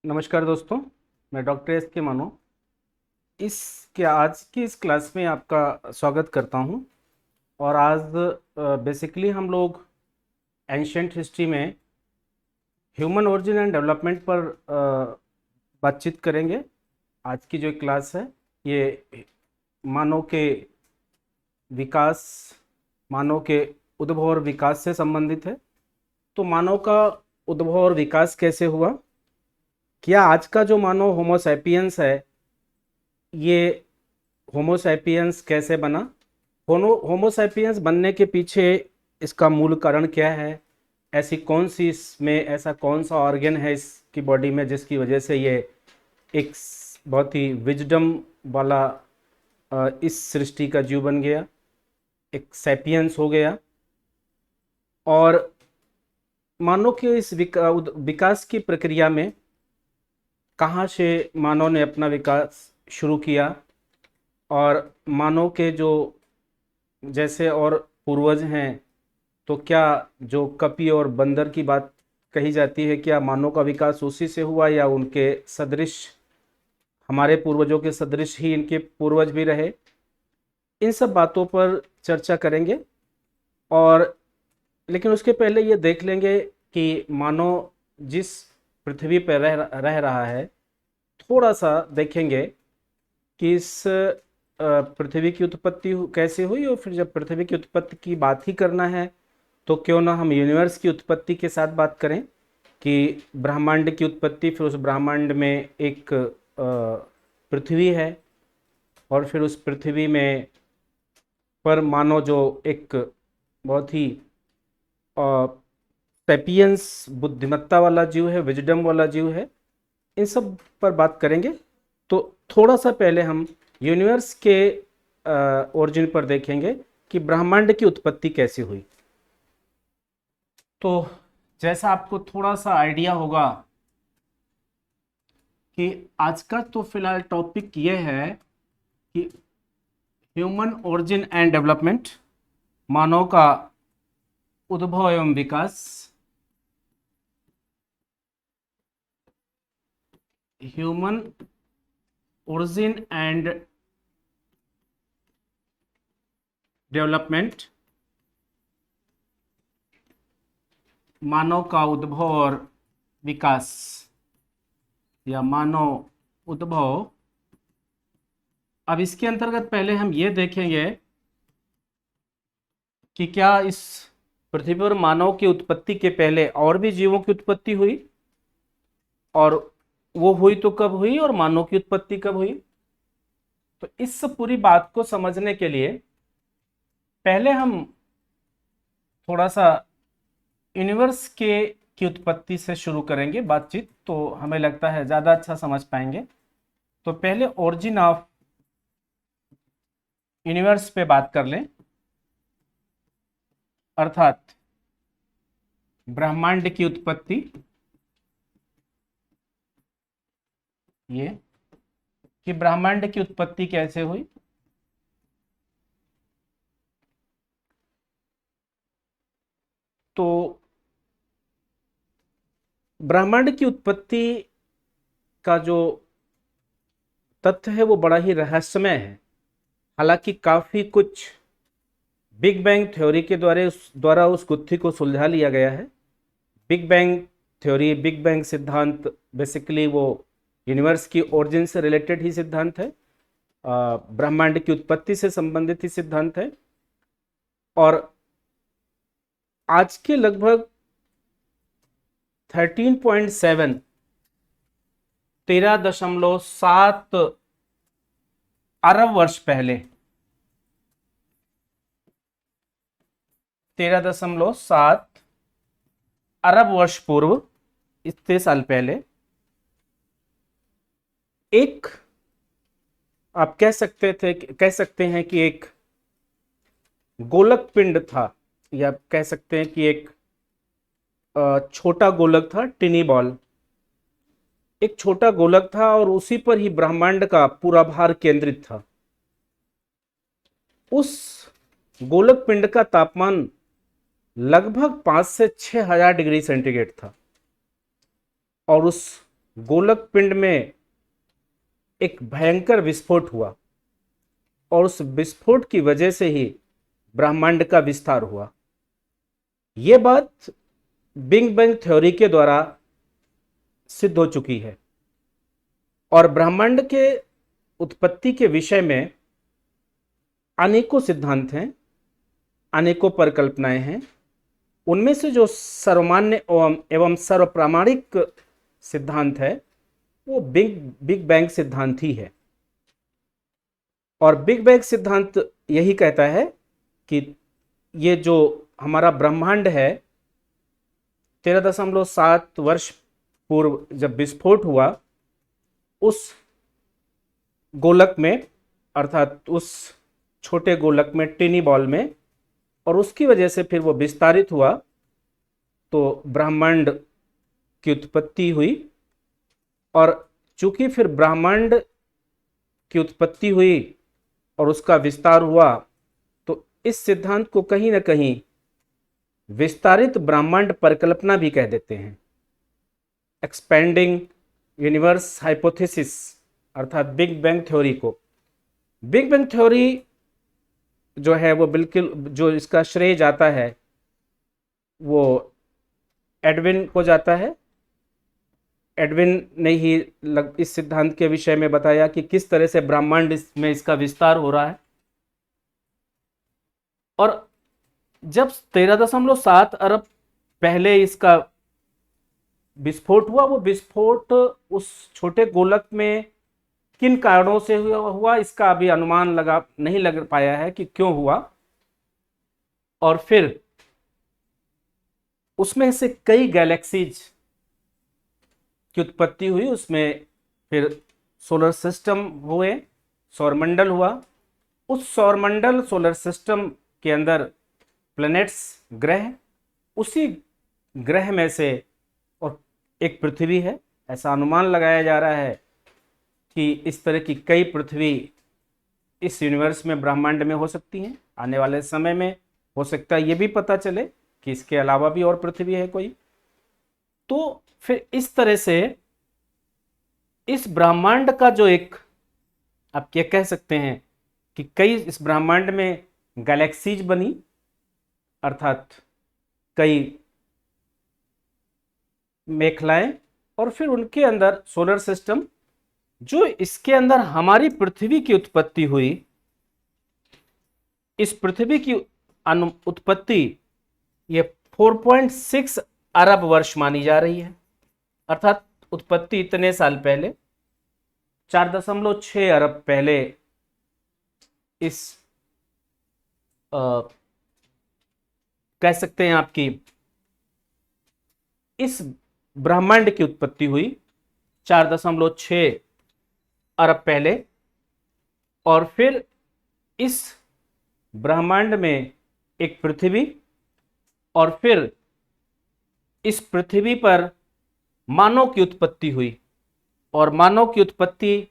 नमस्कार दोस्तों। मैं डॉक्टर एस के मानो आज की इस क्लास में आपका स्वागत करता हूं। और आज बेसिकली हम लोग एंशंट हिस्ट्री में ह्यूमन ओरिजिन एंड डेवलपमेंट पर बातचीत करेंगे। आज की जो क्लास है ये मानव के विकास, मानव के उद्भव और विकास से संबंधित है। तो मानव का उद्भव और विकास कैसे हुआ, क्या आज का जो मानव होमोसैपियंस है ये होमोसैपियंस कैसे बना, होमोसैपियंस बनने के पीछे इसका मूल कारण क्या है, ऐसी कौन सी इसमें ऐसा कौन सा ऑर्गन है इसकी बॉडी में जिसकी वजह से ये एक बहुत ही विजडम वाला इस सृष्टि का जीव बन गया, एक सैपियंस हो गया। और मानव के इस विकास की प्रक्रिया में कहाँ से मानव ने अपना विकास शुरू किया, और मानव के जो जैसे और पूर्वज हैं, तो क्या जो कपि और बंदर की बात कही जाती है, क्या मानव का विकास उसी से हुआ या उनके सदृश, हमारे पूर्वजों के सदृश ही इनके पूर्वज भी रहे। इन सब बातों पर चर्चा करेंगे। और लेकिन उसके पहले ये देख लेंगे कि मानव जिस पृथ्वी पर रह रहा है, थोड़ा सा देखेंगे कि इस पृथ्वी की उत्पत्ति कैसे हुई। और फिर जब पृथ्वी की उत्पत्ति की बात ही करना है तो क्यों ना हम यूनिवर्स की उत्पत्ति के साथ बात करें कि ब्रह्मांड की उत्पत्ति, फिर उस ब्रह्मांड में एक पृथ्वी है, और फिर उस पृथ्वी में पर मानो जो एक बहुत ही सेपियंस बुद्धिमत्ता वाला जीव है, विजडम वाला जीव है। इन सब पर बात करेंगे। तो थोड़ा सा पहले हम यूनिवर्स के ओरिजिन पर देखेंगे कि ब्रह्मांड की उत्पत्ति कैसे हुई। तो जैसा आपको थोड़ा सा आइडिया होगा कि आज का तो फिलहाल टॉपिक ये है कि ह्यूमन ओरिजिन एंड डेवलपमेंट, मानव का उद्भव एवं विकास। ह्यूमन ओरिजिन एंड डेवलपमेंट, मानव का उद्भव और विकास या मानव उद्भव। अब इसके अंतर्गत पहले हम ये देखेंगे कि क्या इस पृथ्वी पर मानव की उत्पत्ति के पहले और भी जीवों की उत्पत्ति हुई, और वो हुई तो कब हुई, और मानव की उत्पत्ति कब हुई। तो इस पूरी बात को समझने के लिए पहले हम थोड़ा सा यूनिवर्स के की उत्पत्ति से शुरू करेंगे बातचीत, तो हमें लगता है ज्यादा अच्छा समझ पाएंगे। तो पहले ओरिजिन ऑफ यूनिवर्स पे बात कर लें, अर्थात ब्रह्मांड की उत्पत्ति। ये कि ब्रह्मांड की उत्पत्ति कैसे हुई। तो ब्रह्मांड की उत्पत्ति का जो तथ्य है वो बड़ा ही रहस्यमय है। हालांकि काफी कुछ बिग बैंग थ्योरी के द्वारा उस गुत्थी को सुलझा लिया गया है। Big bang theory, big bang सिद्धांत बेसिकली वो यूनिवर्स की ओरिजिन से रिलेटेड ही सिद्धांत है, ब्रह्मांड की उत्पत्ति से संबंधित ही सिद्धांत है। और आज के लगभग 13.7 13.7 अरब वर्ष पहले, 13.7 अरब वर्ष पूर्व, इतने साल पहले एक, आप कह सकते हैं कि एक गोलक पिंड था, या कह सकते हैं कि एक छोटा गोलक था, टिनी बॉल। एक छोटा गोलक था और उसी पर ही ब्रह्मांड का पूरा भार केंद्रित था। उस गोलक पिंड का तापमान लगभग 5 से 6 हजार डिग्री सेंटीग्रेड था, और उस गोलक पिंड में एक भयंकर विस्फोट हुआ और उस विस्फोट की वजह से ही ब्रह्मांड का विस्तार हुआ। यह बात बिग बैंग थ्योरी के द्वारा सिद्ध हो चुकी है और ब्रह्मांड के उत्पत्ति के विषय में अनेकों सिद्धांत हैं, अनेकों परिकल्पनाएं हैं। उनमें से जो सर्वमान्य एवं सर्वप्रामाणिक सिद्धांत है वो बिग बैंग सिद्धांत ही है। और बिग बैंग सिद्धांत यही कहता है कि ये जो हमारा ब्रह्मांड है 13.7 वर्ष पूर्व जब विस्फोट हुआ उस गोलक में, अर्थात उस छोटे गोलक में, टिनी बॉल में, और उसकी वजह से फिर वो विस्तारित हुआ तो ब्रह्मांड की उत्पत्ति हुई। और चूंकि फिर ब्रह्मांड की उत्पत्ति हुई और उसका विस्तार हुआ तो इस सिद्धांत को कहीं ना कहीं विस्तारित ब्रह्मांड परिकल्पना भी कह देते हैं, एक्सपेंडिंग यूनिवर्स हाइपोथेसिस, अर्थात बिग बैंग थ्योरी को। बिग बैंग थ्योरी जो है वो बिल्कुल, जो इसका श्रेय जाता है वो एडविन को जाता है। एडविन ने ही इस सिद्धांत के विषय में बताया कि किस तरह से ब्रह्मांड में इसका विस्तार हो रहा है। और जब 13.7 अरब पहले इसका विस्फोट हुआ, वो विस्फोट उस छोटे गोलक में किन कारणों से हुआ इसका अभी अनुमान नहीं लग पाया है कि क्यों हुआ। और फिर उसमें से कई गैलेक्सीज की उत्पत्ति हुई, उसमें फिर सोलर सिस्टम हुए, सौरमंडल हुआ। उस सौरमंडल सोलर सिस्टम के अंदर प्लैनेट्स, ग्रह, उसी ग्रह में से और एक पृथ्वी है। ऐसा अनुमान लगाया जा रहा है कि इस तरह की कई पृथ्वी इस यूनिवर्स में, ब्रह्मांड में हो सकती हैं। आने वाले समय में हो सकता है ये भी पता चले कि इसके अलावा भी और पृथ्वी है कोई। तो फिर इस तरह से इस ब्रह्मांड का जो एक, आप क्या कह सकते हैं कि कई इस ब्रह्मांड में गैलेक्सीज बनी, अर्थात कई मेखलाएं, और फिर उनके अंदर सोलर सिस्टम, जो इसके अंदर हमारी पृथ्वी की उत्पत्ति हुई। इस पृथ्वी की उत्पत्ति ये 4.6 अरब वर्ष मानी जा रही है, अर्थात उत्पत्ति इतने साल पहले, 4.6 अरब पहले इस कह सकते हैं आपकी इस ब्रह्मांड की उत्पत्ति हुई 4.6 अरब पहले। और फिर इस ब्रह्मांड में एक पृथ्वी, और फिर इस पृथ्वी पर मानव की उत्पत्ति हुई। और मानव की उत्पत्ति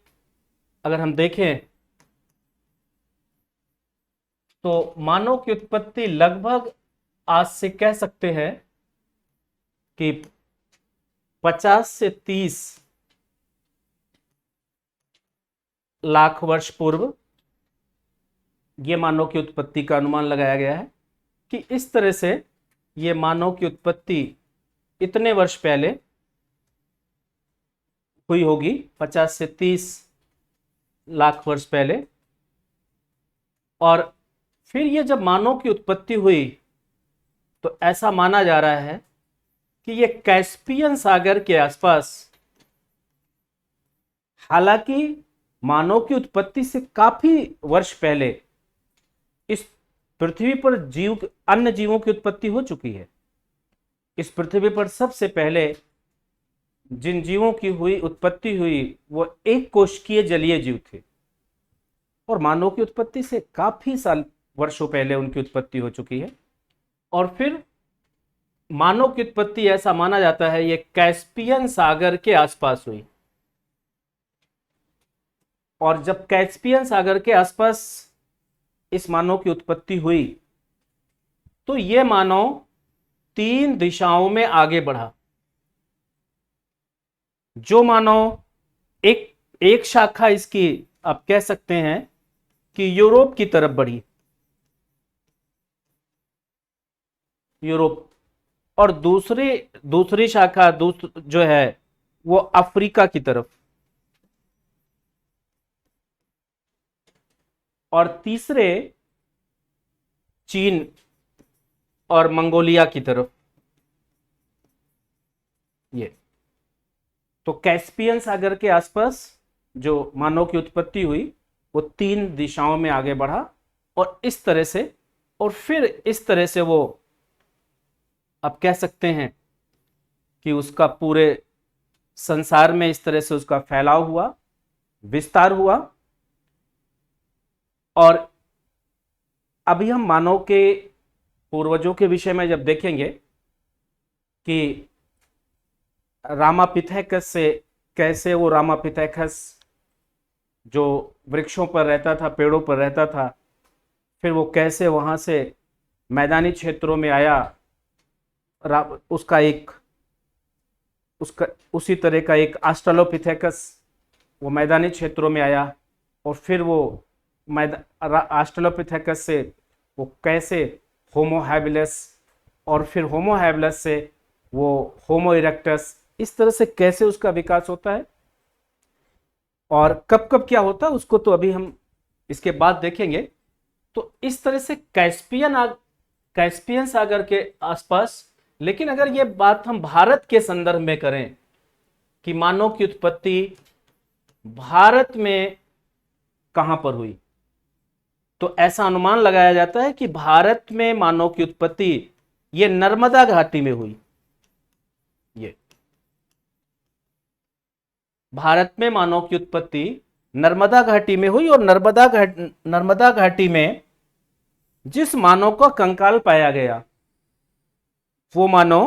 अगर हम देखें तो मानव की उत्पत्ति लगभग आज से कह सकते हैं कि 50 से 30 लाख वर्ष पूर्व ये मानव की उत्पत्ति का अनुमान लगाया गया है कि इस तरह से ये मानव की उत्पत्ति इतने वर्ष पहले हुई होगी, 50 से 30 लाख वर्ष पहले। और फिर ये जब मानव की उत्पत्ति हुई तो ऐसा माना जा रहा है कि ये कैस्पियन सागर के आसपास, हालांकि मानव की उत्पत्ति से काफी वर्ष पहले इस पृथ्वी पर अन्य जीवों की उत्पत्ति हो चुकी है। इस पृथ्वी पर सबसे पहले जिन जीवों की उत्पत्ति हुई वो एक कोशिकीय जलीय जीव थे, और मानव की उत्पत्ति से काफी वर्षों पहले उनकी उत्पत्ति हो चुकी है। और फिर मानव की उत्पत्ति ऐसा माना जाता है ये कैस्पियन सागर के आसपास हुई। और जब कैस्पियन सागर के आसपास इस मानव की उत्पत्ति हुई तो यह मानव 3 दिशाओं में आगे बढ़ा। जो मानो एक एक शाखा इसकी आप कह सकते हैं कि यूरोप की तरफ बढ़ी, यूरोप, और दूसरी शाखा जो है वो अफ्रीका की तरफ, और तीसरे चीन और मंगोलिया की तरफ। ये तो कैस्पियन सागर के आसपास जो मानव की उत्पत्ति हुई वो 3 दिशाओं में आगे बढ़ा, और इस तरह से, और फिर इस तरह से वो आप कह सकते हैं कि उसका पूरे संसार में इस तरह से उसका फैलाव हुआ, विस्तार हुआ। और अभी हम मानव के पूर्वजों के विषय में जब देखेंगे कि रामापिथेकस से कैसे वो रामापिथेकस जो वृक्षों पर रहता था, पेड़ों पर रहता था, फिर वो कैसे वहां से मैदानी क्षेत्रों में आया, उसका उसी तरह का एक ऑस्ट्रेलोपिथेकस वो मैदानी क्षेत्रों में आया, और फिर वो ऑस्ट्रेलोपिथेकस से वो कैसे होमो हैबिलस, और फिर होमो हैबिलस से वो होमो इरेक्टस, इस तरह से कैसे उसका विकास होता है और कब कब क्या होता है उसको तो अभी हम इसके बाद देखेंगे। तो इस तरह से कैस्पियन सागर के आसपास। लेकिन अगर ये बात हम भारत के संदर्भ में करें कि मानव की उत्पत्ति भारत में कहां पर हुई, तो ऐसा अनुमान लगाया जाता है कि भारत में मानव की उत्पत्ति ये नर्मदा घाटी में हुई। ये भारत में मानव की उत्पत्ति नर्मदा घाटी में हुई, और नर्मदा घाटी में जिस मानव का कंकाल पाया गया वो मानव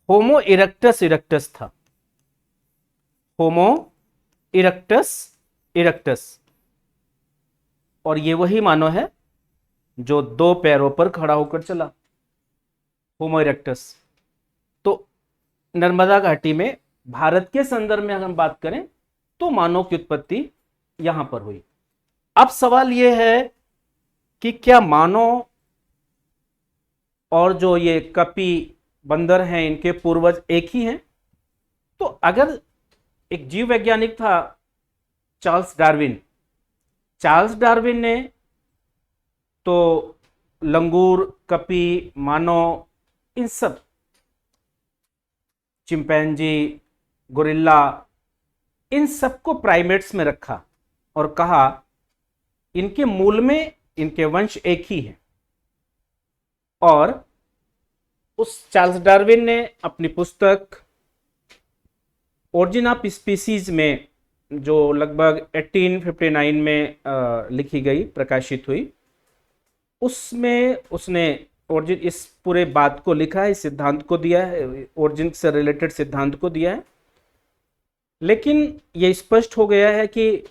होमो इरेक्टस इरेक्टस था। होमो इरेक्टस इरेक्टस, और ये वही मानव है जो 2 पैरों पर खड़ा होकर चला, होमो इरेक्टस। तो नर्मदा घाटी में भारत के संदर्भ में अगर हम बात करें तो मानव की उत्पत्ति यहां पर हुई। अब सवाल यह है कि क्या मानव और जो ये कपी बंदर हैं इनके पूर्वज एक ही हैं? तो अगर एक जीव वैज्ञानिक था चार्ल्स डार्विन ने तो लंगूर, कपी, मानव, इन सब, चिंपैंजी, गोरिल्ला, इन सबको प्राइमेट्स में रखा और कहा इनके मूल में इनके वंश एक ही है। और उस चार्ल्स डार्विन ने अपनी पुस्तक ओरिजिन ऑफ स्पीसीज में, जो लगभग 1859 में लिखी गई, प्रकाशित हुई, उसमें उसने ओरिजिन इस पूरे बात को लिखा है, इस सिद्धांत को दिया है, ओरिजिन से रिलेटेड सिद्धांत को दिया है। लेकिन यह स्पष्ट हो गया है कि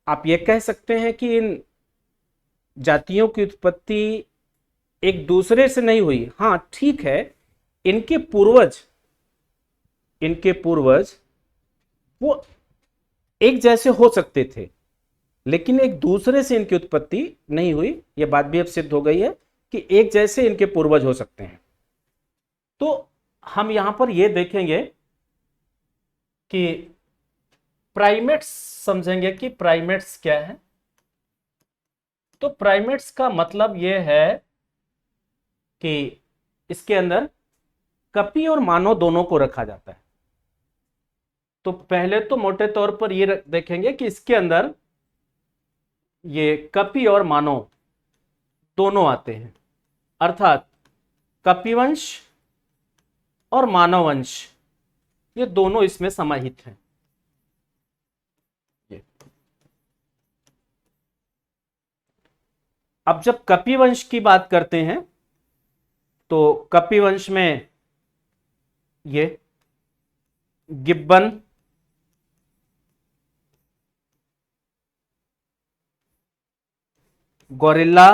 आप ये कह सकते हैं कि इन जातियों की उत्पत्ति एक दूसरे से नहीं हुई। हाँ ठीक है, इनके पूर्वज वो एक जैसे हो सकते थे, लेकिन एक दूसरे से इनकी उत्पत्ति नहीं हुई। यह बात भी अब सिद्ध हो गई है कि एक जैसे इनके पूर्वज हो सकते हैं। तो हम यहां पर यह देखेंगे कि प्राइमेट्स समझेंगे कि प्राइमेट्स क्या है। तो प्राइमेट्स का मतलब यह है कि इसके अंदर कपी और मानव दोनों को रखा जाता है। तो पहले तो मोटे तौर पर यह देखेंगे कि इसके अंदर ये कपी और मानव दोनों आते हैं, अर्थात कपिवंश और मानव वंश ये दोनों इसमें समाहित हैं। अब जब कपिवंश की बात करते हैं तो कपिवंश में ये गिब्बन, गोरिल्ला,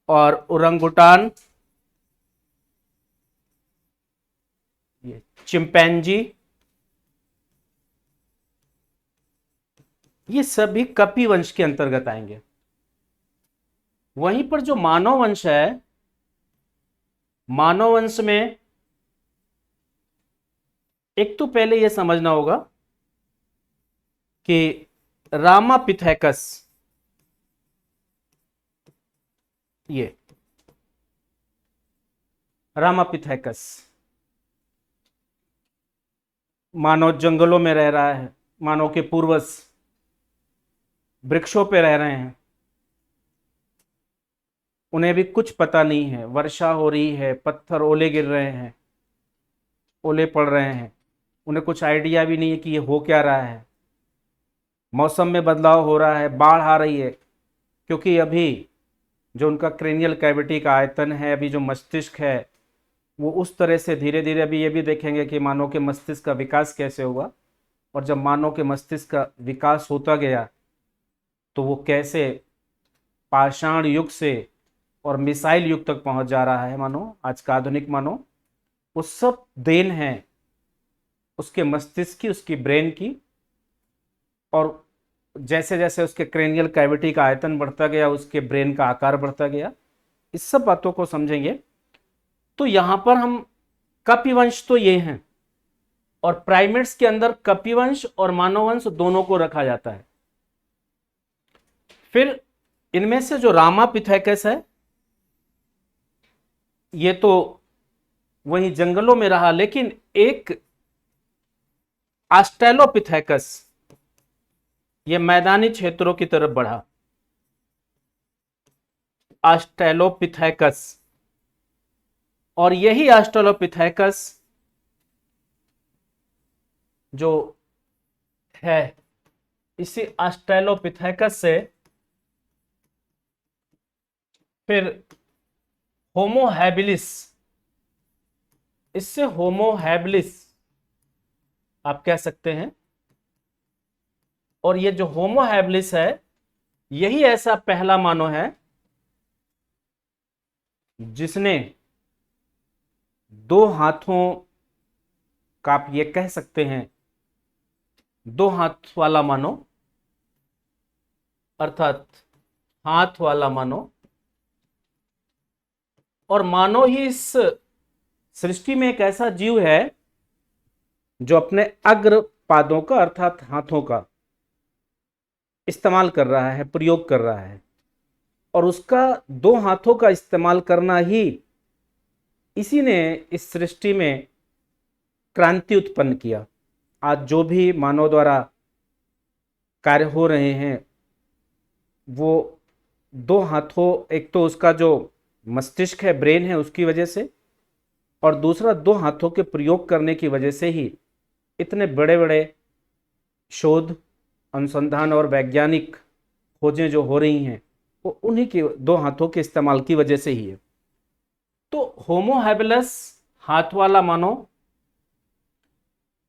और ओरंगुटान चिंपैंजी, ये सभी कपि वंश के अंतर्गत आएंगे। वहीं पर जो मानव वंश है, मानव वंश में एक तो पहले यह समझना होगा कि रामापिथेकस, ये रामापिथेकस मानव जंगलों में रह रहा है, मानव के पूर्वज वृक्षों पे रह रहे हैं, उन्हें भी कुछ पता नहीं है, वर्षा हो रही है, पत्थर ओले गिर रहे हैं, ओले पड़ रहे हैं, उन्हें कुछ आइडिया भी नहीं है कि ये हो क्या रहा है, मौसम में बदलाव हो रहा है, बाढ़ आ रही है, क्योंकि अभी जो उनका क्रेनियल कैविटी का आयतन है, अभी जो मस्तिष्क है, वो उस तरह से धीरे धीरे अभी ये भी देखेंगे कि मानव के मस्तिष्क का विकास कैसे होगा, और जब मानव के मस्तिष्क का विकास होता गया तो वो कैसे पाषाण युग से और मिसाइल युग तक पहुंच जा रहा है मानो, आज का आधुनिक मानो, वो सब देन है उसके मस्तिष्क की, उसकी ब्रेन की। और जैसे जैसे उसके क्रेनियल कैविटी का आयतन बढ़ता गया, उसके ब्रेन का आकार बढ़ता गया, इस सब बातों को समझेंगे। तो यहां पर हम कपिवंश तो ये हैं, और प्राइमेट्स के अंदर कपिवंश और मानववंश दोनों को रखा जाता है। फिर इनमें से जो रामापिथेकस है, ये तो वही जंगलों में रहा, लेकिन एक ऑस्ट्रेलोपिथेकस ये मैदानी क्षेत्रों की तरफ बढ़ा। ऑस्ट्रेलोपिथेकस, और यही ऑस्ट्रेलोपिथेकस जो है, इसी ऑस्ट्रेलोपिथेकस से फिर होमो हैबिलिस, इससे होमो हैबिलिस आप कह सकते हैं। और ये जो होमो हैबिलिस है, यही ऐसा पहला मानव है जिसने दो हाथों का, आप ये कह सकते हैं, दो हाथ वाला मानव, अर्थात हाथ वाला मानव। और मानव ही इस सृष्टि में एक ऐसा जीव है जो अपने अग्र पादों का, अर्थात हाथों का इस्तेमाल कर रहा है, प्रयोग कर रहा है, और उसका दो हाथों का इस्तेमाल करना ही इसी ने इस सृष्टि में क्रांति उत्पन्न किया। आज जो भी मानव द्वारा कार्य हो रहे हैं, वो दो हाथों, एक तो उसका जो मस्तिष्क है, ब्रेन है, उसकी वजह से, और दूसरा दो हाथों के प्रयोग करने की वजह से ही इतने बड़े बड़े शोध, अनुसंधान और वैज्ञानिक खोजें जो हो रही हैं, वो उन्हीं के दो हाथों के इस्तेमाल की वजह से ही है। तो होमो हैबिलस हाथ वाला मानव,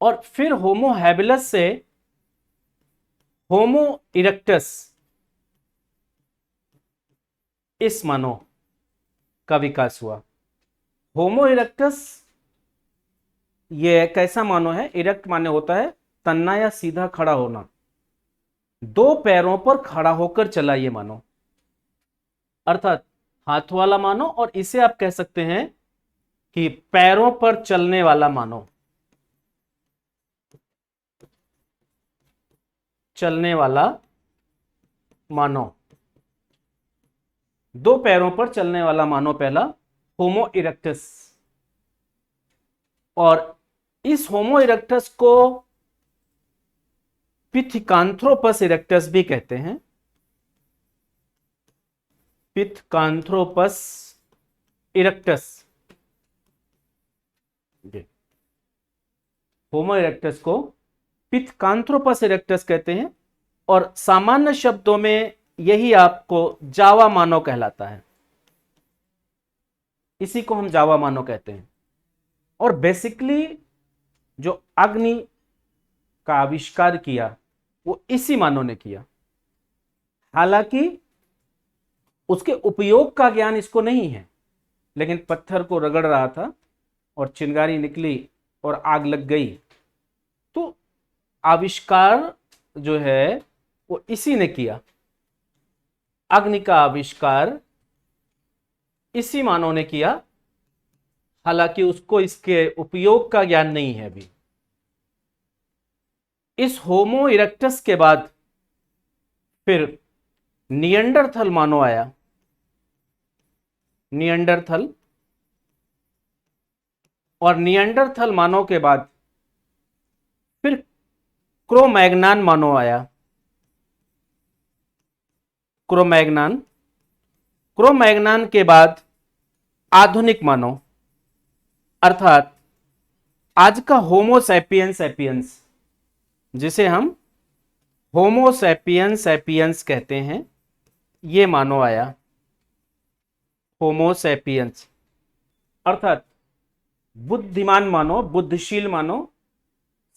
और फिर होमो हैबिलस से होमो इरेक्टस, इस मानव का विकास हुआ। होमो इरेक्टस ये कैसा मानव है? इरेक्ट माने होता है तन्ना या सीधा खड़ा होना, दो पैरों पर खड़ा होकर चला ये मानव, अर्थात हाथ वाला मानव, और इसे आप कह सकते हैं कि पैरों पर चलने वाला मानव, चलने वाला मानव, दो पैरों पर चलने वाला मानव पहला होमो इरेक्टस। और इस होमो इरेक्टस को पिथकांथ्रोपस इरेक्टस भी कहते हैं, पिथकांथ्रोपस इरेक्टस, होमो इरेक्टस को पिथकांथ्रोपस इरेक्टस कहते हैं। और सामान्य शब्दों में यही आपको जावा मानव कहलाता है, इसी को हम जावा मानव कहते हैं। और बेसिकली जो अग्नि का आविष्कार किया वो इसी मानव ने किया, हालांकि उसके उपयोग का ज्ञान इसको नहीं है, लेकिन पत्थर को रगड़ रहा था और चिंगारी निकली और आग लग गई। तो आविष्कार जो है वो इसी ने किया, अग्नि का आविष्कार इसी मानव ने किया, हालांकि उसको इसके उपयोग का ज्ञान नहीं है अभी। इस होमो इरेक्टस के बाद फिर निएंडरथल मानव आया, निएंडरथल, और निएंडरथल मानव के बाद फिर क्रोमैग्नान मानव आया, क्रोमैग्नान, क्रोमैग्नान के बाद आधुनिक मानव अर्थात आज का होमो सैपियंस सैपियंस, जिसे हम होमो सैपियंस सैपियंस कहते हैं, ये मानव आया, होमो सैपियंस अर्थात बुद्धिमान मानव, बुद्धिशील मानव।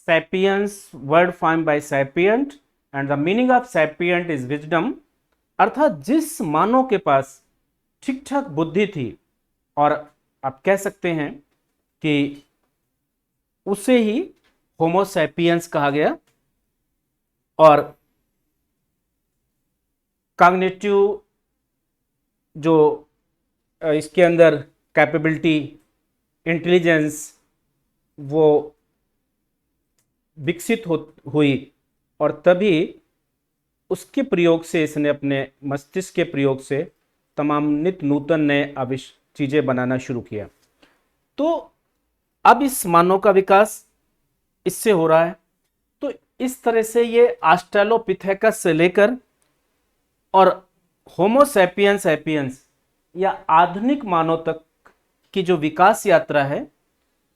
Sapiens word form by sapient and the meaning of sapient is wisdom, अर्थात जिस मानव के पास ठीक ठाक बुद्धि थी, और आप कह सकते हैं कि उसे ही होमो सैपियंस कहा गया। और कॉग्निटिव जो इसके अंदर कैपेबिलिटी, इंटेलिजेंस वो विकसित हुई, और तभी उसके प्रयोग से इसने अपने मस्तिष्क के प्रयोग से तमाम नित नूतन नए चीजें बनाना शुरू किया। तो अब इस मानव का विकास इससे हो रहा है। तो इस तरह से ये ऑस्ट्रेलोपिथेकस से लेकर और होमो सैपियंस सैपियंस या आधुनिक मानव तक की जो विकास यात्रा है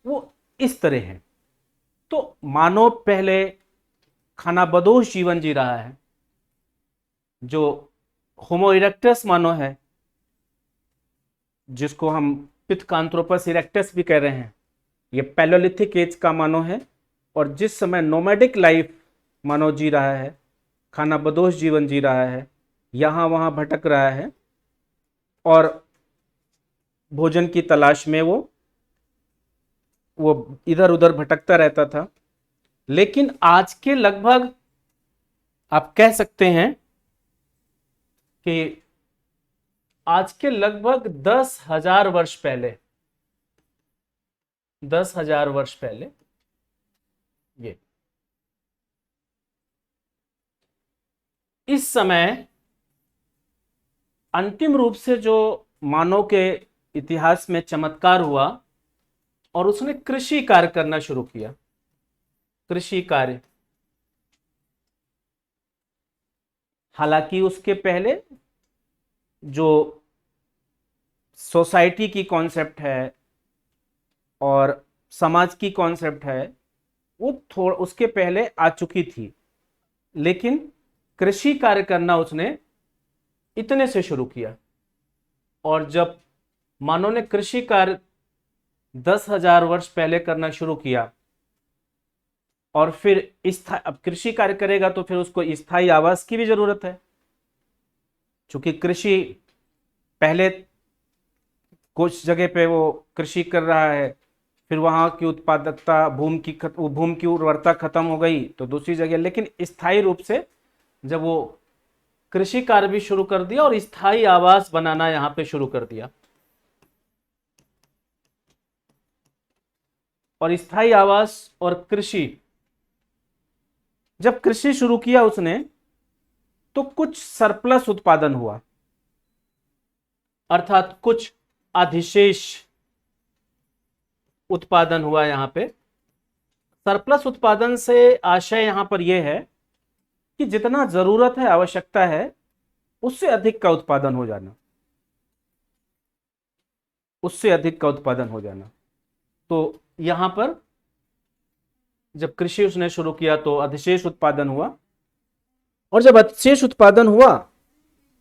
वो इस तरह है। तो मानव पहले खानाबदोश जीवन जी रहा है, जो होमो इरेक्टस मानव है, जिसको हम पिथकांथ्रोपस इरेक्टस भी कह रहे हैं, ये पैलोलिथिक एज का मानव है। और जिस समय नोमैडिक लाइफ मानव जी रहा है, खानाबदोश जीवन जी रहा है, यहाँ वहाँ भटक रहा है और भोजन की तलाश में वो इधर उधर भटकता रहता था। लेकिन आज के लगभग आप कह सकते हैं कि आज के लगभग 10,000 वर्ष पहले, 10,000 वर्ष पहले ये इस समय अंतिम रूप से जो मानव के इतिहास में चमत्कार हुआ और उसने कृषि कार्य करना शुरू किया, कृषि कार्य। हालांकि उसके पहले जो सोसाइटी की कॉन्सेप्ट है और समाज की कॉन्सेप्ट है वो थोड़ा उसके पहले आ चुकी थी, लेकिन कृषि कार्य करना उसने इतने से शुरू किया। और जब मानव ने कृषि कार्य 10,000 वर्ष पहले करना शुरू किया और फिर अब कृषि कार्य करेगा तो फिर उसको स्थायी आवास की भी जरूरत है, क्योंकि कृषि पहले कुछ जगह पे वो कृषि कर रहा है, फिर वहां की उत्पादकता, भूमि की उर्वरता खत्म हो गई तो दूसरी जगह, लेकिन स्थायी रूप से जब वो कृषि कार्य भी शुरू कर दिया और स्थायी आवास बनाना यहां पे शुरू कर दिया। और स्थायी आवास और कृषि, जब कृषि शुरू किया उसने तो कुछ सरप्लस उत्पादन हुआ, अर्थात कुछ अधिशेष उत्पादन हुआ। यहां पे सरप्लस उत्पादन से आशय यहां पर यह है कि जितना जरूरत है, आवश्यकता है, उससे अधिक का उत्पादन हो जाना, उससे अधिक का उत्पादन हो जाना। तो यहां पर जब कृषि उसने शुरू किया तो अधिशेष उत्पादन हुआ, और जब अधिशेष उत्पादन हुआ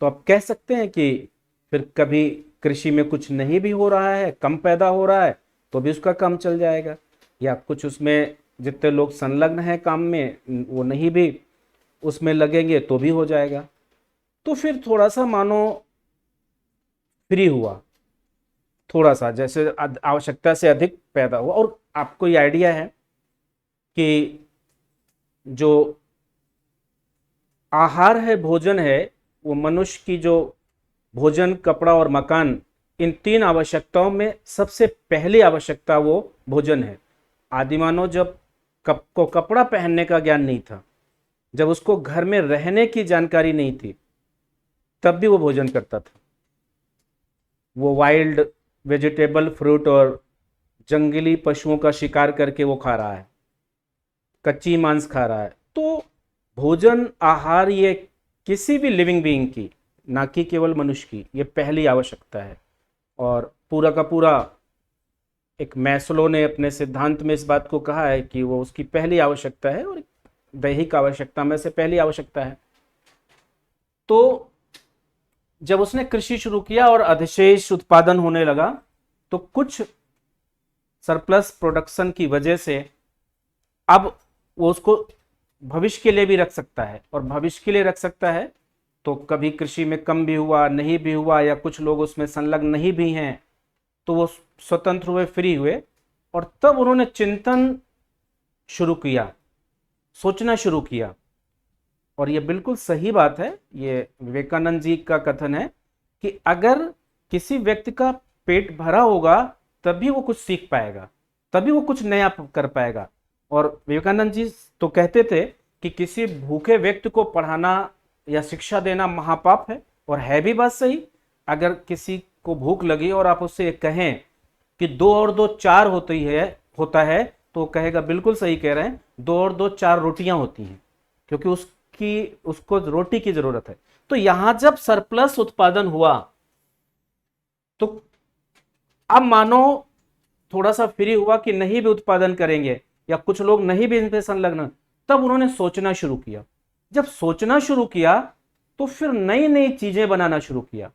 तो आप कह सकते हैं कि फिर कभी कृषि में कुछ नहीं भी हो रहा है, कम पैदा हो रहा है तो भी उसका काम चल जाएगा, या कुछ उसमें जितने लोग संलग्न हैं काम में वो नहीं भी उसमें लगेंगे तो भी हो जाएगा। तो फिर थोड़ा सा मानो फ्री हुआ, थोड़ा सा जैसे आवश्यकता से अधिक पैदा हुआ। और आपको ये आइडिया है कि जो आहार है, भोजन है, वो मनुष्य की जो भोजन, कपड़ा और मकान, इन तीन आवश्यकताओं में सबसे पहली आवश्यकता वो भोजन है। आदिमानव जब को कपड़ा पहनने का ज्ञान नहीं था, जब उसको घर में रहने की जानकारी नहीं थी, तब भी वो भोजन करता था। वो वाइल्ड वेजिटेबल, फ्रूट और जंगली पशुओं का शिकार करके वो खा रहा है, कच्ची मांस खा रहा है। तो भोजन, आहार, ये किसी भी लिविंग बीइंग की, ना कि केवल मनुष्य की, ये पहली आवश्यकता है। और पूरा का पूरा एक मैस्लो ने अपने सिद्धांत में इस बात को कहा है कि वो उसकी पहली आवश्यकता है और दैहिक आवश्यकता में से पहली आवश्यकता है। तो जब उसने कृषि शुरू किया और अधिशेष उत्पादन होने लगा, तो कुछ सरप्लस प्रोडक्शन की वजह से अब वो उसको भविष्य के लिए भी रख सकता है। और भविष्य के लिए रख सकता है तो कभी कृषि में कम भी हुआ, नहीं भी हुआ, या कुछ लोग उसमें संलग्न नहीं भी हैं, तो वो स्वतंत्र हुए, फ्री हुए। और तब उन्होंने चिंतन शुरू किया, सोचना शुरू किया। और ये बिल्कुल सही बात है, ये विवेकानंद जी का कथन है कि अगर किसी व्यक्ति का पेट भरा होगा तभी वो कुछ सीख पाएगा, तभी वो कुछ नया कर पाएगा। और विवेकानंद जी तो कहते थे कि किसी भूखे व्यक्ति को पढ़ाना या शिक्षा देना महापाप है। और है भी बात सही। अगर किसी को भूख लगी और आप उससे कहें कि 2 और 2 4 होता है, तो वो कहेगा बिल्कुल सही कह रहे हैं, 2 और 2 4 रोटियां होती हैं, क्योंकि उसको रोटी की जरूरत है। तो यहां जब सरप्लस उत्पादन हुआ, तो अब मानो थोड़ा सा फ्री हुआ कि नहीं भी उत्पादन करेंगे या कुछ लोग नहीं भी इनपे संलग्न, तब उन्होंने सोचना शुरू किया। जब सोचना शुरू किया तो फिर नई नई चीजें बनाना शुरू किया।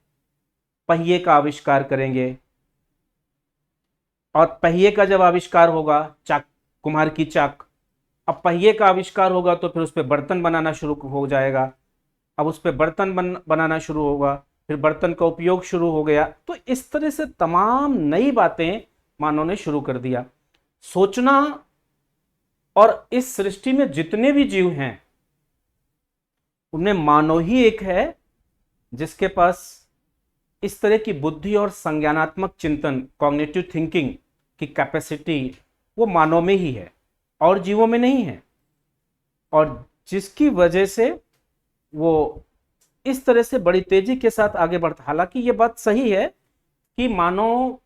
पहिए का आविष्कार करेंगे, और पहिए का जब आविष्कार होगा, चाक, कुम्हार की चाक, अब पहिए का आविष्कार होगा तो फिर उस पर बर्तन बनाना शुरू हो जाएगा। अब उस पर बर्तन बनाना शुरू होगा, फिर बर्तन का उपयोग शुरू हो गया। तो इस तरह से तमाम नई बातें मानव ने शुरू कर दिया सोचना। और इस सृष्टि में जितने भी जीव हैं उनमें मानव ही एक है जिसके पास इस तरह की बुद्धि और संज्ञानात्मक चिंतन, कॉग्निटिव थिंकिंग की कैपेसिटी, वो मानव में ही है और जीवों में नहीं है। और जिसकी वजह से वो इस तरह से बड़ी तेजी के साथ आगे बढ़ता। हालांकि ये बात सही है कि मानव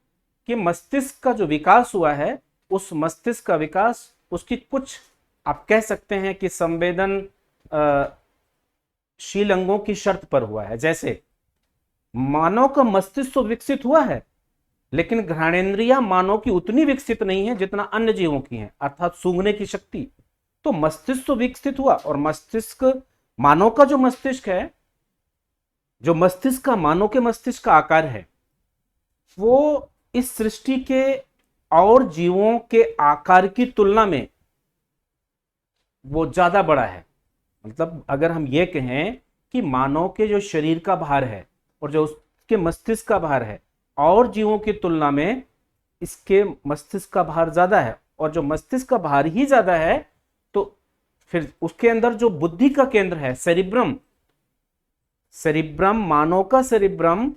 के मस्तिष्क का जो विकास हुआ है, उस मस्तिष्क का विकास उसकी कुछ, आप कह सकते हैं कि संवेदनशील अंगों की शर्त पर हुआ है। जैसे मानव का मस्तिष्क तो विकसित हुआ है, लेकिन घ्राणेन्द्रियां मानव की उतनी विकसित नहीं है जितना अन्य जीवों की है, अर्थात सूंघने की शक्ति। तो मस्तिष्क तो विकसित हुआ, और मस्तिष्क, मानव का जो मस्तिष्क है, जो मस्तिष्क का मानव के मस्तिष्क का आकार है, वो इस सृष्टि के और जीवों के आकार की तुलना में वो ज्यादा बड़ा है। मतलब अगर हम ये कहें कि मानव के जो शरीर का भार है और जो उसके मस्तिष्क का भार है, और जीवों की तुलना में इसके मस्तिष्क का भार ज्यादा है, और जो मस्तिष्क का भार ही ज्यादा है, तो फिर उसके अंदर जो बुद्धि का केंद्र है, सेरिब्रम, मानव का सेरिब्रम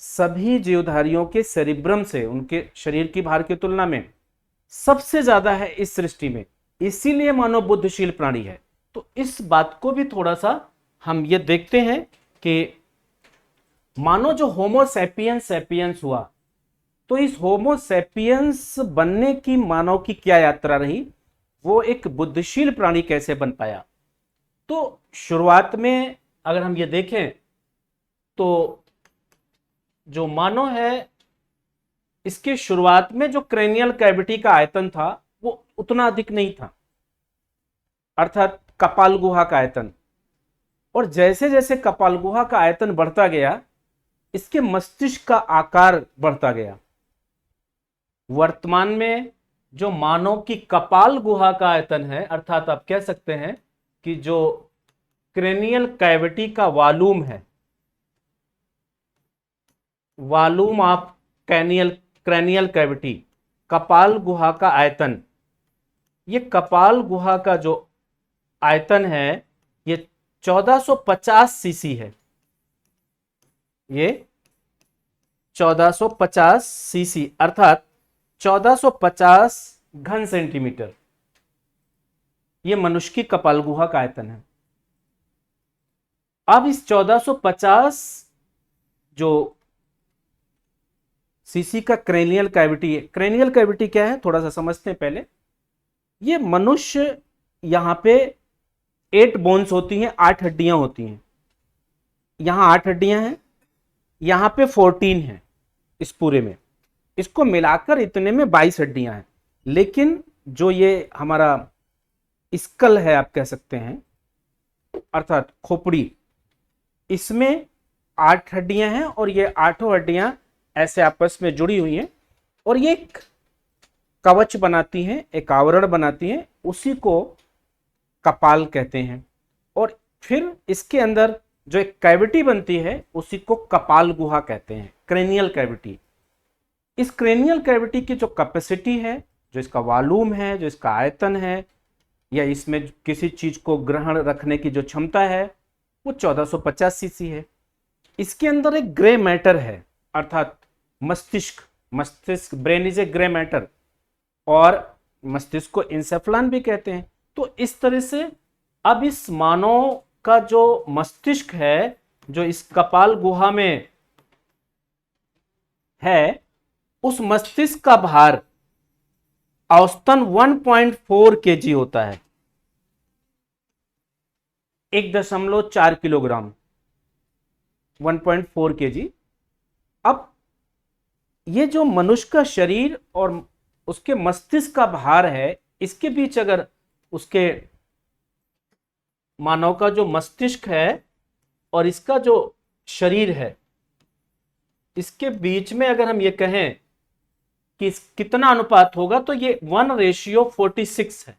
सभी जीवधारियों के सेरिब्रम से, उनके शरीर की भार की तुलना में सबसे ज्यादा है इस सृष्टि में। इसीलिए मानव बुद्धिशील प्राणी है। तो इस बात को भी थोड़ा सा हम ये देखते हैं कि मानो जो होमो सैपियंस हुआ, तो इस होमो सैपियंस बनने की मानव की क्या यात्रा रही, वो एक बुद्धिशील प्राणी कैसे बन पाया। तो शुरुआत में अगर हम ये देखें तो जो मानव है, इसके शुरुआत में जो क्रेनियल कैविटी का आयतन था वो उतना अधिक नहीं था, अर्थात कपाल गुहा का आयतन। और जैसे जैसे कपाल गुहा का आयतन बढ़ता गया, इसके मस्तिष्क का आकार बढ़ता गया। वर्तमान में जो मानव की कपाल गुहा का आयतन है, अर्थात आप कह सकते हैं कि जो क्रेनियल कैविटी का वॉल्यूम है, volume of cranial cranial cavity, कपाल गुहा का आयतन। ये कपाल गुहा का जो आयतन है ये 1450 सीसी है। ये 1450 सीसी अर्थात 1450 घन सेंटीमीटर, ये मनुष्य की कपाल गुहा का आयतन है। अब इस 1450 जो सीसी का क्रेनियल कैविटी है, क्रेनियल कैविटी क्या है थोड़ा सा समझते हैं पहले। ये मनुष्य, यहां पे 8 बोन्स होती हैं, 8 हड्डियां होती हैं। यहां 8 हड्डियां हैं, यहां पे 14 है इस पूरे में, इसको मिलाकर इतने में 22 हड्डियां हैं। लेकिन जो ये हमारा स्कल है आप कह सकते हैं, अर्थात खोपड़ी, इसमें 8 हड्डियां हैं और ये 8 हड्डियां ऐसे आपस में जुड़ी हुई हैं और ये एक कवच बनाती हैं, एक आवरण बनाती हैं, उसी को कपाल कहते हैं। और फिर इसके अंदर जो एक कैविटी बनती है उसी को कपाल गुहा कहते हैं, क्रेनियल कैविटी। इस क्रेनियल कैविटी की जो कैपेसिटी है, जो इसका वॉल्यूम है, जो इसका आयतन है, या इसमें किसी चीज को ग्रहण रखने की जो क्षमता है, वो 1450 सीसी है। इसके अंदर एक ग्रे मैटर है, अर्थात मस्तिष्क। मस्तिष्क, brain is a grey matter, और मस्तिष्क को इंसेफ्लान भी कहते हैं। तो इस तरह से अब इस मानव का जो मस्तिष्क है, जो इस कपाल गुहा में है, उस मस्तिष्क का भार औसतन 1.4 केजी होता है, 1.4 किलोग्राम, 1.4 केजी। अब ये जो मनुष्य का शरीर और उसके मस्तिष्क का भार है, इसके बीच अगर उसके मानव का जो मस्तिष्क है और इसका जो शरीर है, इसके बीच में अगर हम ये कहें कि कितना अनुपात होगा, तो ये 1:46 है।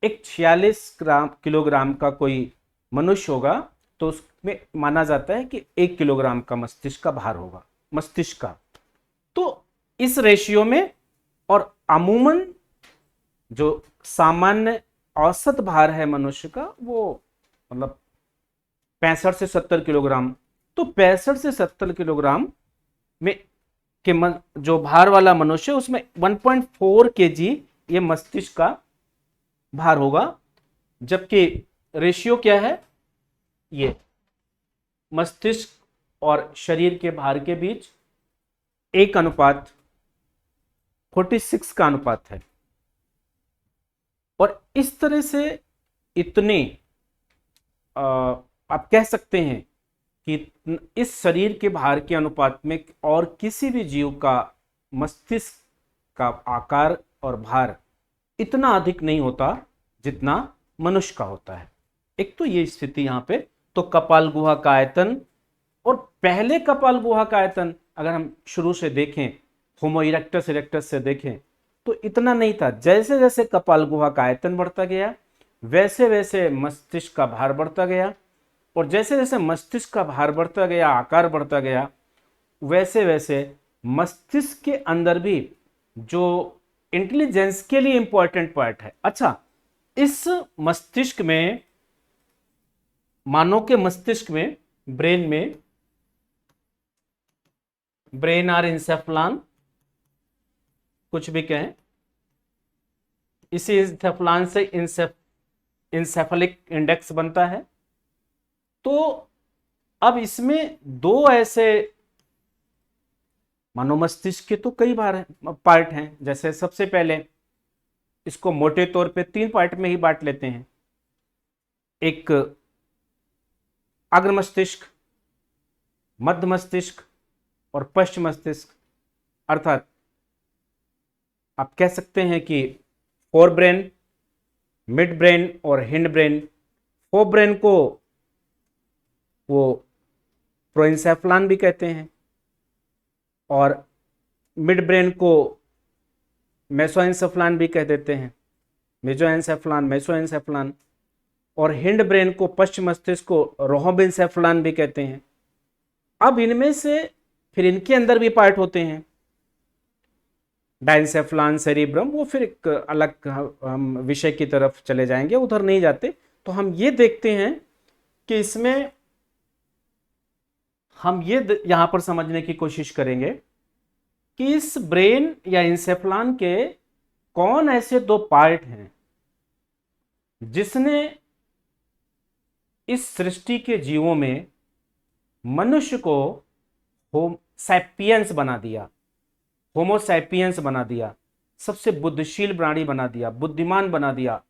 एक 46 किलोग्राम का कोई मनुष्य होगा तो उसमें माना जाता है कि 1 किलोग्राम का मस्तिष्क का भार होगा, मस्तिष्क का। तो इस रेशियो में, और अमूमन जो सामान्य औसत भार है मनुष्य का, वो मतलब 65 से 70 किलोग्राम। तो 65 से 70 किलोग्राम में के जो भार वाला मनुष्य, उसमें 1.4 केजी ये मस्तिष्क का भार होगा। जबकि रेशियो क्या है, ये मस्तिष्क और शरीर के भार के बीच 1:46 का अनुपात है। और इस तरह से इतने आप कह सकते हैं कि इस शरीर के भार के अनुपात में और किसी भी जीव का मस्तिष्क का आकार और भार इतना अधिक नहीं होता जितना मनुष्य का होता है। एक तो ये स्थिति यहाँ पे। तो कपाल गुहा का आयतन, और पहले कपाल गुहा का आयतन अगर हम शुरू से देखें, होमो इरेक्टस इरेक्टस से देखें, तो इतना नहीं था। जैसे जैसे कपाल गुहा का आयतन बढ़ता गया, वैसे वैसे मस्तिष्क का भार बढ़ता गया, और जैसे जैसे मस्तिष्क का भार बढ़ता गया, आकार बढ़ता गया, वैसे वैसे मस्तिष्क के अंदर भी जो इंटेलिजेंस के लिए इंपॉर्टेंट पार्ट है, अच्छा, इस मस्तिष्क में, मानव के मस्तिष्क में, ब्रेन में, ब्रेन और इंसेफ्लान, कुछ भी कहें, इसी इंसेफ्लान से इंसेफलिक इंडेक्स बनता है। तो अब इसमें दो ऐसे, मानव मस्तिष्क के तो कई बार पार्ट हैं। जैसे सबसे पहले इसको मोटे तौर पे 3 पार्ट में ही बांट लेते हैं। एक अग्र मस्तिष्क, मध्य मस्तिष्क और पश्च मस्तिष्क, अर्थात आप कह सकते हैं कि फोर ब्रेन, मिड ब्रेन और हिंड ब्रेन। फोर ब्रेन को वो प्रोइंसेफ्लान भी कहते हैं, और मिड ब्रेन को मेसोएंसेफ्लान भी कह देते हैं, मेजोएंसेफ्लान, मेसोएंसेफ्लान, और हिंड ब्रेन को, पश्च मस्तिष्क को रोहोबिनसेफ्लान भी कहते हैं। अब इनमें से फिर इनके अंदर भी पार्ट होते हैं, डायनसेफ्लॉन, सेरिब्रम, वो फिर एक अलग हम विषय की तरफ चले जाएंगे, उधर नहीं जाते। तो हम ये देखते हैं कि इसमें हम ये यहां पर समझने की कोशिश करेंगे कि इस ब्रेन या इंसेफ्लॉन के कौन ऐसे दो पार्ट हैं जिसने इस सृष्टि के जीवों में मनुष्य को सैपियंस बना दिया, होमोसैपियंस बना दिया, सबसे बुद्धिशील प्राणी बना दिया, बुद्धिमान बना दिया,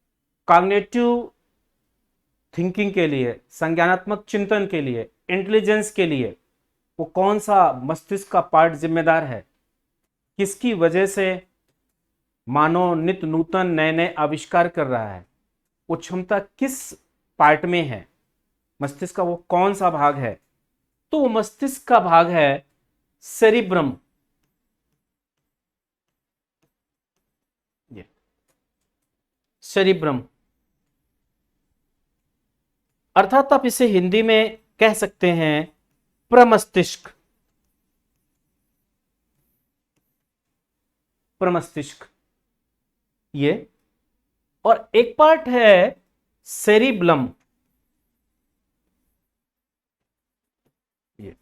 कॉग्निटिव थिंकिंग के लिए, संज्ञानात्मक चिंतन के लिए, इंटेलिजेंस के लिए वो कौन सा मस्तिष्क का पार्ट जिम्मेदार है, किसकी वजह से मानव नित्य नूतन नए नए आविष्कार कर रहा है, वो क्षमता किस पार्ट में है, मस्तिष्क का वो कौन सा भाग है। तो वो मस्तिष्क का भाग है सेरिब्रम। ये सेरिब्रम, अर्थात आप इसे हिंदी में कह सकते हैं प्रमस्तिष्क। प्रमस्तिष्क ये, और एक पार्ट है सेरिब्लम, ये,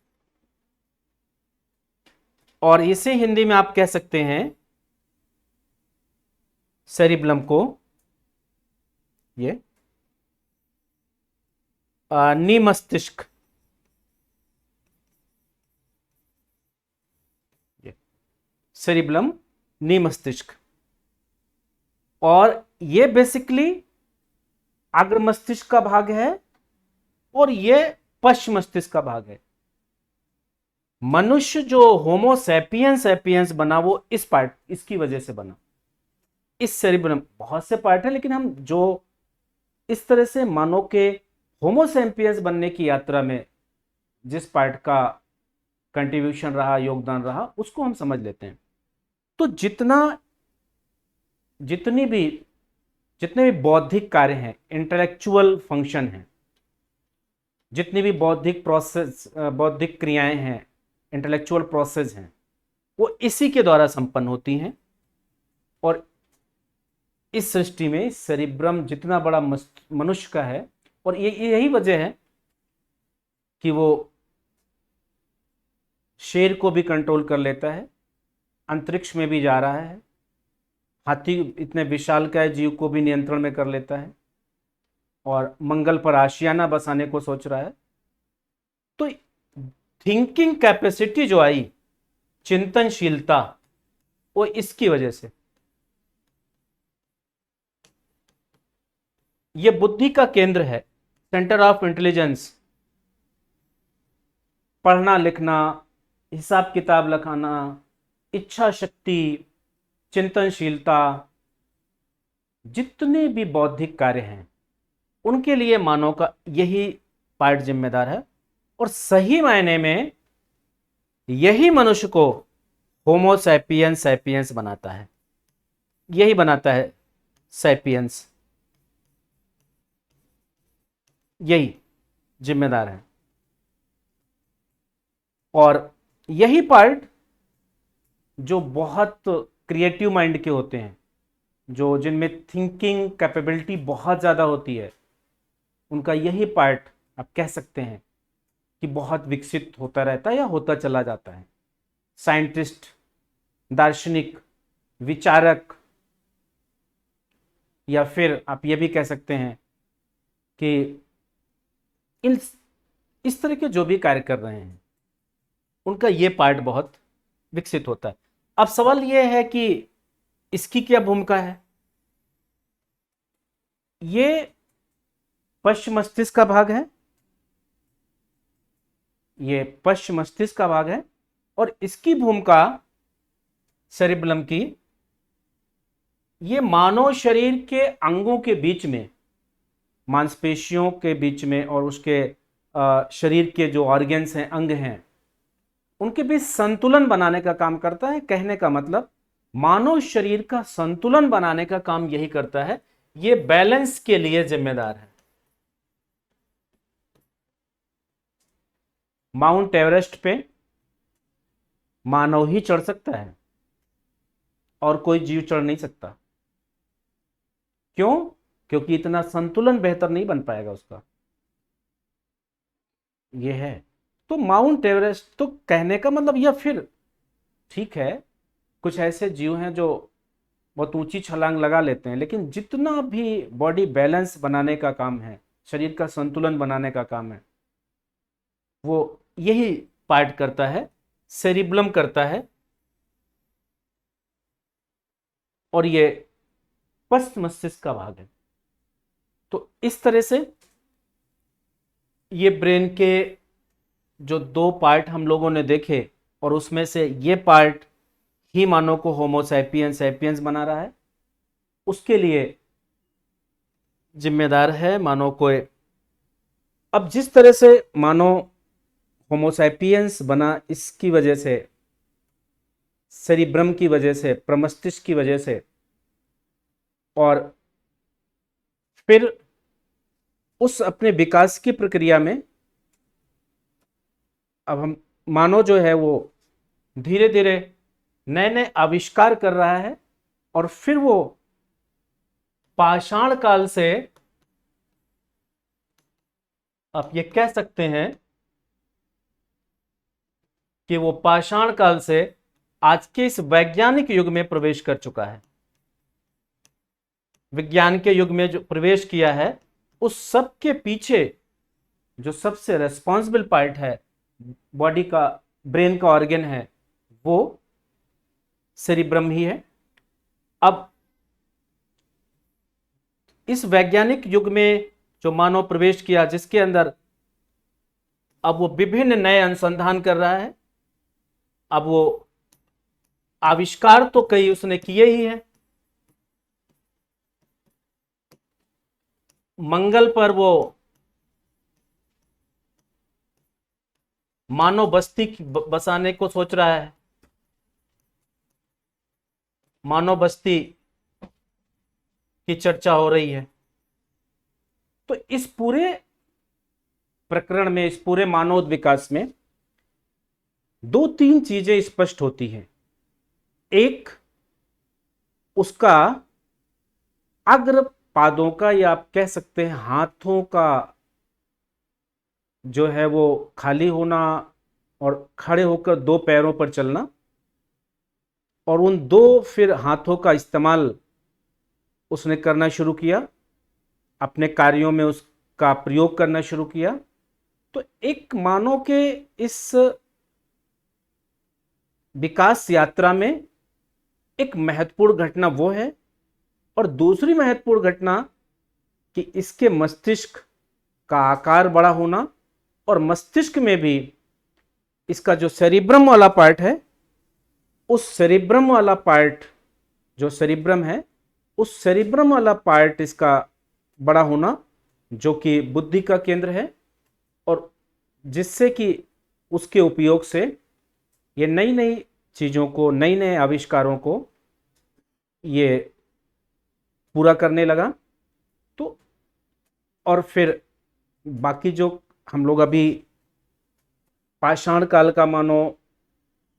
और इसे हिंदी में आप कह सकते हैं सेरिब्लम को ये निमस्तिष्क। सेरिब्लम निमस्तिष्क, और ये बेसिकली अग्र मस्तिष्क का भाग है और ये पश्च मस्तिष्क का भाग है। मनुष्य जो होमोसैपियंस सैपियंस बना वो इस पार्ट, इसकी वजह से बना, इस सेरिब्रम। बहुत से पार्ट हैं, लेकिन हम जो इस तरह से मानव के होमोसैपियंस बनने की यात्रा में जिस पार्ट का कंट्रीब्यूशन रहा, योगदान रहा, उसको हम समझ लेते हैं। तो जितने भी बौद्धिक कार्य हैं, इंटेलेक्चुअल फंक्शन हैं, जितनी भी बौद्धिक प्रोसेस, बौद्धिक क्रियाएं हैं, इंटेलेक्चुअल प्रोसेस हैं, वो इसी के द्वारा संपन्न होती हैं। और इस सृष्टि में सेरिब्रम जितना बड़ा मनुष्य का है, और यही वजह है कि वो शेर को भी कंट्रोल कर लेता है, अंतरिक्ष में भी जा रहा है, हाथी इतने विशालकाय जीव को भी नियंत्रण में कर लेता है, और मंगल पर आशियाना बसाने को सोच रहा है। तो थिंकिंग कैपेसिटी जो आई, चिंतनशीलता, वो इसकी वजह से, ये बुद्धि का केंद्र है, सेंटर ऑफ इंटेलिजेंस। पढ़ना लिखना, हिसाब किताब लगाना, इच्छा शक्ति, चिंतनशीलता, जितने भी बौद्धिक कार्य हैं उनके लिए मानव का यही पार्ट जिम्मेदार है। और सही मायने में यही मनुष्य को होमो सैपियंस सैपियंस बनाता है, यही बनाता है सैपियंस, यही जिम्मेदार है। और यही पार्ट जो बहुत क्रिएटिव माइंड के होते हैं, जो जिनमें थिंकिंग कैपेबिलिटी बहुत ज़्यादा होती है, उनका यही पार्ट आप कह सकते हैं कि बहुत विकसित होता रहता है या होता चला जाता है। साइंटिस्ट, दार्शनिक, विचारक, या फिर आप ये भी कह सकते हैं कि इस तरह के जो भी कार्य कर रहे हैं उनका ये पार्ट बहुत विकसित होता है। अब सवाल ये है कि इसकी क्या भूमिका है। ये पश्च मस्तिष्क का भाग है, ये पश्च मस्तिष्क का भाग है, और इसकी भूमिका सेरिब्लम की, ये मानव शरीर के अंगों के बीच में, मांसपेशियों के बीच में और उसके शरीर के जो ऑर्गन्स हैं, अंग हैं, उनके बीच संतुलन बनाने का काम करता है। कहने का मतलब मानव शरीर का संतुलन बनाने का काम यही करता है, ये बैलेंस के लिए जिम्मेदार है। माउंट एवरेस्ट पे मानव ही चढ़ सकता है और कोई जीव चढ़ नहीं सकता। क्यों? क्योंकि इतना संतुलन बेहतर नहीं बन पाएगा उसका। ये है। तो माउंट एवरेस्ट तो कहने का मतलब, या फिर ठीक है कुछ ऐसे जीव हैं जो बहुत ऊंची छलांग लगा लेते हैं, लेकिन जितना भी बॉडी बैलेंस बनाने का काम है, शरीर का संतुलन बनाने का काम है, वो यही पार्ट करता है, सेरिब्लम करता है। और ये पश्च मस्तिष्क का भाग है। तो इस तरह से ये ब्रेन के जो दो पार्ट हम लोगों ने देखे, और उसमें से ये पार्ट ही मानव को होमो सैपियंस सैपियंस बना रहा है, उसके लिए जिम्मेदार है मानव को। अब जिस तरह से मानव होमो सैपियंस बना, इसकी वजह से, सेरिब्रम की वजह से, प्रमस्तिष्क की वजह से, और फिर उस अपने विकास की प्रक्रिया में अब हम मानव जो है वो धीरे धीरे नए नए आविष्कार कर रहा है, और फिर वो पाषाण काल से, आप ये कह सकते हैं कि वो पाषाण काल से आज के इस वैज्ञानिक युग में प्रवेश कर चुका है। विज्ञान के युग में जो प्रवेश किया है, उस सब के पीछे जो सबसे रेस्पॉन्सिबल पार्ट है, बॉडी का, ब्रेन का ऑर्गन है, वो सेरिब्रम ही है। अब इस वैज्ञानिक युग में जो मानव प्रवेश किया, जिसके अंदर अब वो विभिन्न नए अनुसंधान कर रहा है, अब वो आविष्कार तो कई उसने किए ही हैं। मंगल पर वो मानव बस्ती बसाने को सोच रहा है, मानव बस्ती की चर्चा हो रही है। तो इस पूरे प्रकरण में, इस पूरे मानव विकास में दो तीन चीजें स्पष्ट होती हैं। एक, उसका अग्र पादों का, या आप कह सकते हैं हाथों का जो है वो खाली होना, और खड़े होकर दो पैरों पर चलना, और उन दो फिर हाथों का इस्तेमाल उसने करना शुरू किया, अपने कार्यों में उसका प्रयोग करना शुरू किया। तो एक मानव के इस विकास यात्रा में एक महत्वपूर्ण घटना वो है, और दूसरी महत्वपूर्ण घटना कि इसके मस्तिष्क का आकार बड़ा होना, और मस्तिष्क में भी इसका जो सेरिब्रम वाला पार्ट है, उस सेरिब्रम वाला पार्ट, जो सेरिब्रम है, उस सेरिब्रम वाला पार्ट इसका बड़ा होना, जो कि बुद्धि का केंद्र है, और जिससे कि उसके उपयोग से ये नई नई चीज़ों को, नई नए आविष्कारों को ये पूरा करने लगा। तो और फिर बाकी जो हम लोग अभी पाषाण काल का मानो,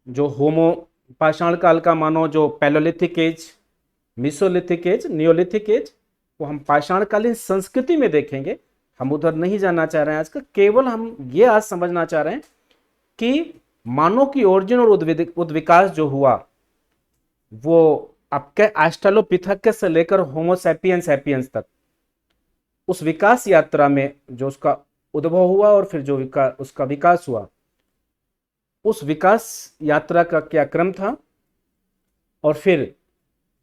जो होमो, पाषाण काल का मानो जो palaeolithic age, mesolithic age, neolithic age, वो हम पाषाणकालीन संस्कृति में देखेंगे। हम उधर नहीं जाना चाह रहे हैं आज का, केवल हम ये आज समझना चाह रहे हैं कि मानव की ओरिजिन और उद्विकास जो हुआ, वो आपके ऑस्ट्रेलोपिथेकस से लेकर होमो सैपियंस सैपियंस तक, उस विकास यात्रा में जो उसका उद्भव हुआ और फिर जो उसका विकास हुआ, उस विकास यात्रा का क्या क्रम था, और फिर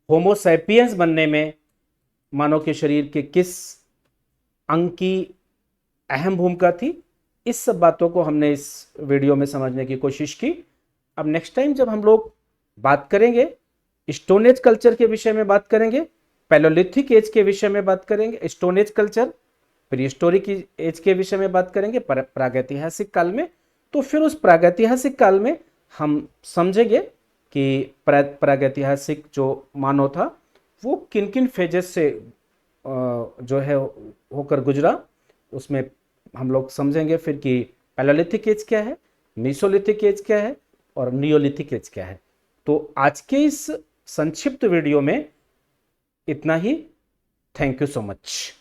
होमो सैपियंस बनने में मानव के शरीर के किस अंग की अहम भूमिका थी, इस सब बातों को हमने इस वीडियो में समझने की कोशिश की। अब नेक्स्ट टाइम जब हम लोग बात करेंगे, स्टोन एज कल्चर के विषय में बात करेंगे, पैलोलिथिक एज के विषय में बात करेंगे, stone age culture, prehistoric age के विषय में बात करेंगे, प्रागैतिहासिक काल में, तो फिर उस प्रागैतिहासिक काल में हम समझेंगे कि प्रागैतिहासिक जो मानव था वो किन किन फेजेस से जो है होकर गुजरा। उसमें हम लोग समझेंगे फिर कि पैलोलिथिक एज क्या है, मीसोलिथिक एज क्या है, और नियोलिथिक एज क्या है। तो आज के इस संक्षिप्त वीडियो में इतना ही। Thank you so much.